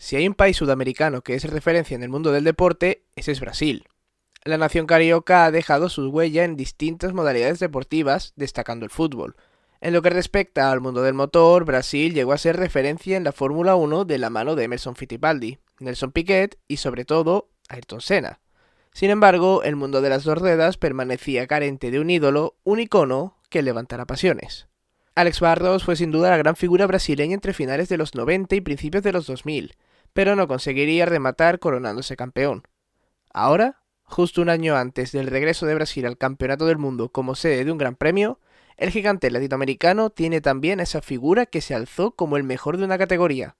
Si hay un país sudamericano que es referencia en el mundo del deporte, ese es Brasil. La nación carioca ha dejado su huella en distintas modalidades deportivas, destacando el fútbol. En lo que respecta al mundo del motor, Brasil llegó a ser referencia en la Fórmula 1 de la mano de Emerson Fittipaldi, Nelson Piquet y sobre todo Ayrton Senna. Sin embargo, el mundo de las dos ruedas permanecía carente de un ídolo, un icono que levantara pasiones. Alex Barros fue sin duda la gran figura brasileña entre finales de los 90 y principios de los 2000, pero no conseguiría rematar coronándose campeón. Ahora, justo un año antes del regreso de Brasil al Campeonato del Mundo como sede de un gran premio, el gigante latinoamericano tiene también a esa figura que se alzó como el mejor de una categoría.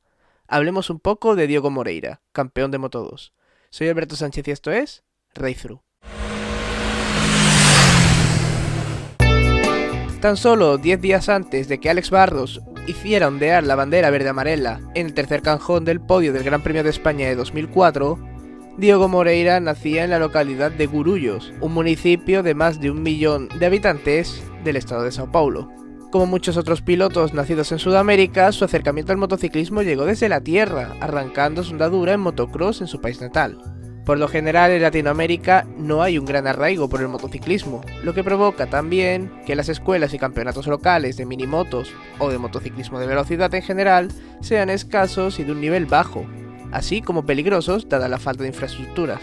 Hablemos un poco de Diogo Moreira, campeón de Moto2. Soy Alberto Sánchez y esto es Race Through. Tan solo 10 días antes de que Alex Barros hiciera ondear la bandera verde-amarela en el tercer cajón del podio del Gran Premio de España de 2004, Diogo Moreira nacía en la localidad de Gurulhos, un municipio de más de 1 millón de habitantes del estado de Sao Paulo. Como muchos otros pilotos nacidos en Sudamérica, su acercamiento al motociclismo llegó desde la tierra, arrancando su andadura en motocross en su país natal. Por lo general en Latinoamérica no hay un gran arraigo por el motociclismo, lo que provoca también que las escuelas y campeonatos locales de minimotos o de motociclismo de velocidad en general sean escasos y de un nivel bajo, así como peligrosos dada la falta de infraestructuras.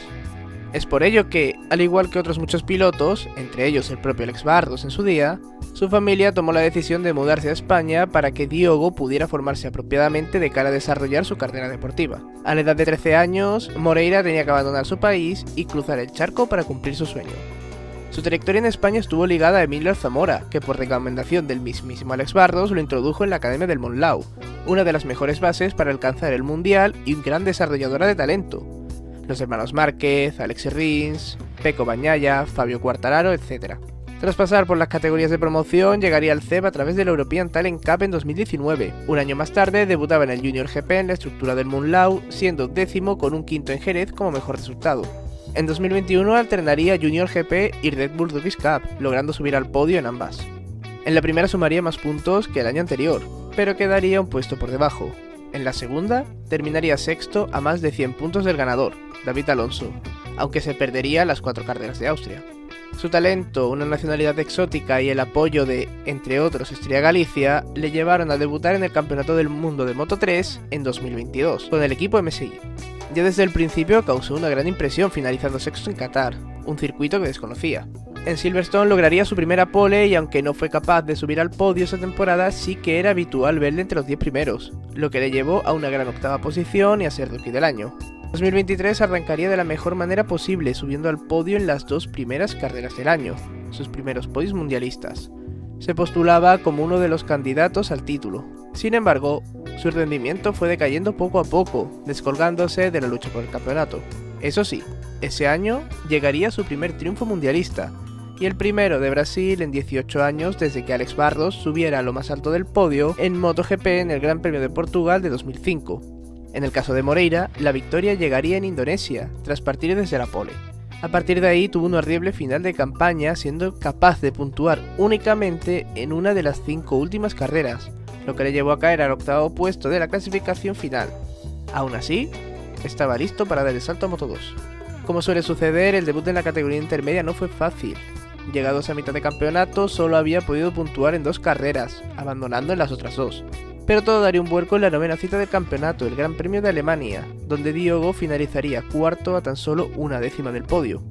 Es por ello que, al igual que otros muchos pilotos, entre ellos el propio Alex Barros en su día, su familia tomó la decisión de mudarse a España para que Diogo pudiera formarse apropiadamente de cara a desarrollar su carrera deportiva. A la edad de 13 años, Moreira tenía que abandonar su país y cruzar el charco para cumplir su sueño. Su trayectoria en España estuvo ligada a Emilio Alzamora, que por recomendación del mismísimo Alex Barros lo introdujo en la Academia del Monlau, una de las mejores bases para alcanzar el mundial y un gran desarrolladora de talento. Los hermanos Márquez, Alex Rins, Pecco Bagnaia, Fabio Quartararo, etc. Tras pasar por las categorías de promoción, llegaría al CEB a través del European Talent Cup en 2019. Un año más tarde debutaba en el Junior GP en la estructura del Monlau, siendo 10º con un quinto en Jerez como mejor resultado. En 2021 alternaría Junior GP y Red Bull Rookies Cup, logrando subir al podio en ambas. En la primera sumaría más puntos que el año anterior, pero quedaría un puesto por debajo. En la segunda, terminaría sexto a más de 100 puntos del ganador, David Alonso, aunque se perdería las 4 carreras de Austria. Su talento, una nacionalidad exótica y el apoyo de, entre otros, Estrella Galicia, le llevaron a debutar en el Campeonato del Mundo de Moto3 en 2022, con el equipo MSI. Ya desde el principio causó una gran impresión finalizando sexto en Qatar, un circuito que desconocía. En Silverstone lograría su primera pole y aunque no fue capaz de subir al podio esa temporada, sí que era habitual verle entre los 10 primeros, lo que le llevó a una gran octava posición y a ser Rookie del año. 2023 arrancaría de la mejor manera posible, subiendo al podio en las 2 primeras carreras del año, sus primeros podios mundialistas. Se postulaba como uno de los candidatos al título. Sin embargo, su rendimiento fue decayendo poco a poco, descolgándose de la lucha por el campeonato. Eso sí, ese año llegaría su primer triunfo mundialista, y el primero de Brasil en 18 años desde que Alex Barros subiera a lo más alto del podio en MotoGP en el Gran Premio de Portugal de 2005. En el caso de Moreira, la victoria llegaría en Indonesia, tras partir desde la pole. A partir de ahí tuvo un horrible final de campaña, siendo capaz de puntuar únicamente en una de las 5 últimas carreras, lo que le llevó a caer al 8º puesto de la clasificación final. Aún así, estaba listo para dar el salto a Moto2. Como suele suceder, el debut en la categoría intermedia no fue fácil. Llegados a mitad de campeonato, solo había podido puntuar en 2 carreras, abandonando en las otras 2. Pero todo daría un vuelco en la 9ª cita del campeonato, el Gran Premio de Alemania, donde Diogo finalizaría cuarto a tan solo 1/10 del podio.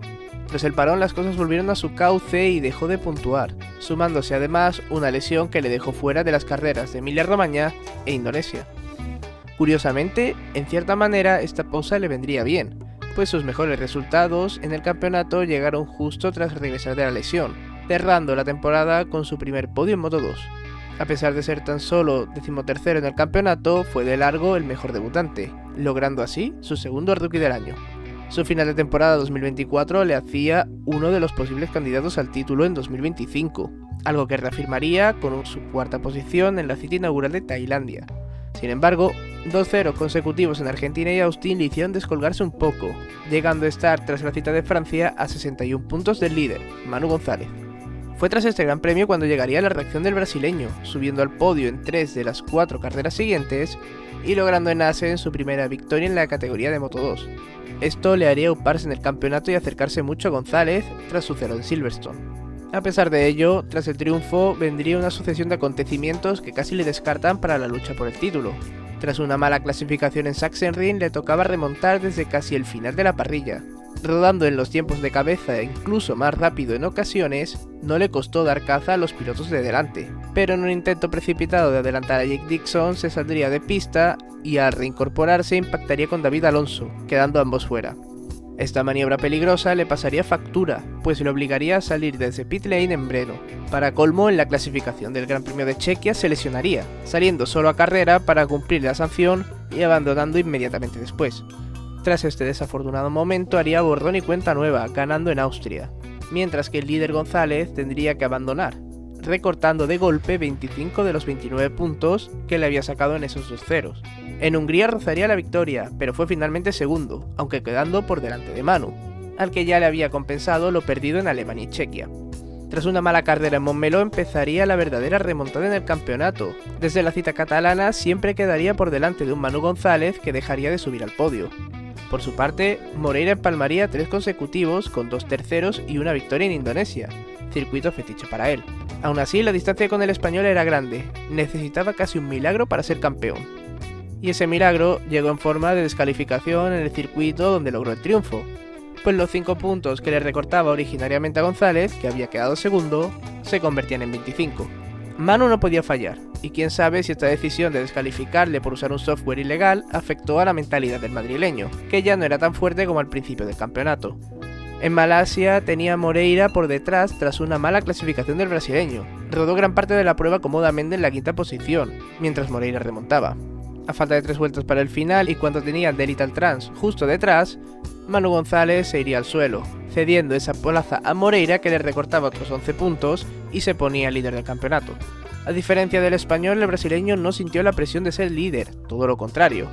Tras el parón las cosas volvieron a su cauce y dejó de puntuar, sumándose además una lesión que le dejó fuera de las carreras de Emilia-Romagna e Indonesia. Curiosamente, en cierta manera esta pausa le vendría bien, pues sus mejores resultados en el campeonato llegaron justo tras regresar de la lesión, cerrando la temporada con su primer podio en Moto2. A pesar de ser tan solo 13º en el campeonato, fue de largo el mejor debutante, logrando así su segundo Rookie del año. Su final de temporada 2024 le hacía uno de los posibles candidatos al título en 2025, algo que reafirmaría con su 4ª posición en la cita inaugural de Tailandia. Sin embargo, 2 ceros consecutivos en Argentina y Austin le hicieron descolgarse un poco, llegando a estar tras la cita de Francia a 61 puntos del líder, Manu González. Fue tras este gran premio cuando llegaría la reacción del brasileño, subiendo al podio en 3 de las 4 carreras siguientes y logrando en Assen su primera victoria en la categoría de Moto2. Esto le haría uparse en el campeonato y acercarse mucho a González tras su cero en Silverstone. A pesar de ello, tras el triunfo vendría una sucesión de acontecimientos que casi le descartan para la lucha por el título. Tras una mala clasificación en Sachsenring le tocaba remontar desde casi el final de la parrilla. Rodando en los tiempos de cabeza e incluso más rápido en ocasiones, no le costó dar caza a los pilotos de delante, pero en un intento precipitado de adelantar a Jake Dixon se saldría de pista y al reincorporarse impactaría con David Alonso, quedando ambos fuera. Esta maniobra peligrosa le pasaría factura, pues le obligaría a salir desde pit lane en Brno. Para colmo, en la clasificación del Gran Premio de Chequia se lesionaría, saliendo solo a carrera para cumplir la sanción y abandonando inmediatamente después. Tras este desafortunado momento haría borrón y cuenta nueva, ganando en Austria, mientras que el líder González tendría que abandonar, recortando de golpe 25 de los 29 puntos que le había sacado en esos dos ceros. En Hungría rozaría la victoria, pero fue finalmente segundo, aunque quedando por delante de Manu, al que ya le había compensado lo perdido en Alemania y Chequia. Tras una mala carrera en Montmeló empezaría la verdadera remontada en el campeonato. Desde la cita catalana siempre quedaría por delante de un Manu González que dejaría de subir al podio. Por su parte, Moreira empalmaría 3 consecutivos con 2 terceros y una victoria en Indonesia, circuito fetiche para él. Aún así, la distancia con el español era grande, necesitaba casi un milagro para ser campeón. Y ese milagro llegó en forma de descalificación en el circuito donde logró el triunfo, pues los 5 puntos que le recortaba originariamente a González, que había quedado segundo, se convertían en 25. Manu no podía fallar, y quién sabe si esta decisión de descalificarle por usar un software ilegal afectó a la mentalidad del madrileño, que ya no era tan fuerte como al principio del campeonato. En Malasia tenía a Moreira por detrás tras una mala clasificación del brasileño. Rodó gran parte de la prueba cómodamente en la quinta posición, mientras Moreira remontaba. A falta de 3 vueltas para el final y cuando tenía Delital Trans justo detrás, Manu González se iría al suelo, cediendo esa plaza a Moreira que le recortaba otros 11 puntos y se ponía líder del campeonato. A diferencia del español, el brasileño no sintió la presión de ser líder, todo lo contrario.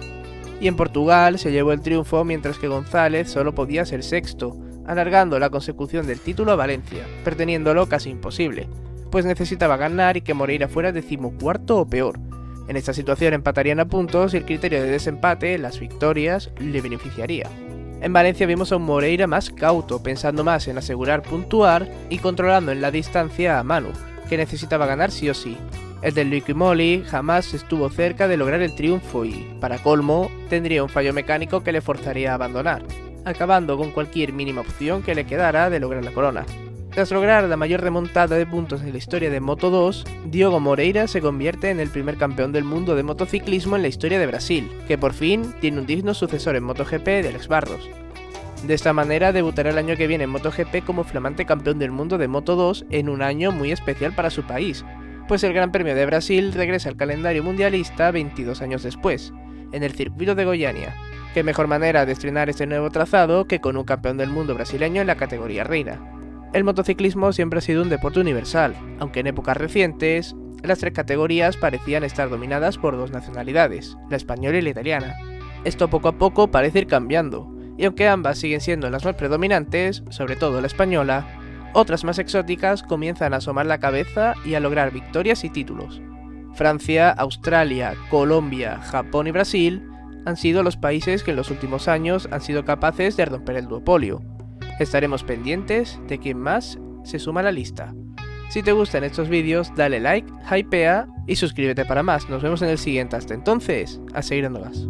Y en Portugal se llevó el triunfo mientras que González solo podía ser sexto, alargando la consecución del título a Valencia, perteniéndolo casi imposible, pues necesitaba ganar y que Moreira fuera 14º o peor. En esta situación empatarían a puntos y el criterio de desempate, las victorias, le beneficiaría. En Valencia vimos a un Moreira más cauto, pensando más en asegurar puntuar y controlando en la distancia a Manu, que necesitaba ganar sí o sí. El del Liqui Moly jamás estuvo cerca de lograr el triunfo y, para colmo, tendría un fallo mecánico que le forzaría a abandonar, acabando con cualquier mínima opción que le quedara de lograr la corona. Tras lograr la mayor remontada de puntos en la historia de Moto2, Diogo Moreira se convierte en el primer campeón del mundo de motociclismo en la historia de Brasil, que por fin tiene un digno sucesor en MotoGP de Alex Barros. De esta manera debutará el año que viene en MotoGP como flamante campeón del mundo de Moto2 en un año muy especial para su país, pues el Gran Premio de Brasil regresa al calendario mundialista 22 años después, en el circuito de Goiânia. Qué mejor manera de estrenar este nuevo trazado que con un campeón del mundo brasileño en la categoría reina. El motociclismo siempre ha sido un deporte universal, aunque en épocas recientes, las 3 categorías parecían estar dominadas por 2 nacionalidades, la española y la italiana. Esto poco a poco parece ir cambiando, y aunque ambas siguen siendo las más predominantes, sobre todo la española, otras más exóticas comienzan a asomar la cabeza y a lograr victorias y títulos. Francia, Australia, Colombia, Japón y Brasil han sido los países que en los últimos años han sido capaces de romper el duopolio. Estaremos pendientes de quién más se suma a la lista. Si te gustan estos vídeos, dale like, hypea y suscríbete para más. Nos vemos en el siguiente. Hasta entonces, a seguir dando gas.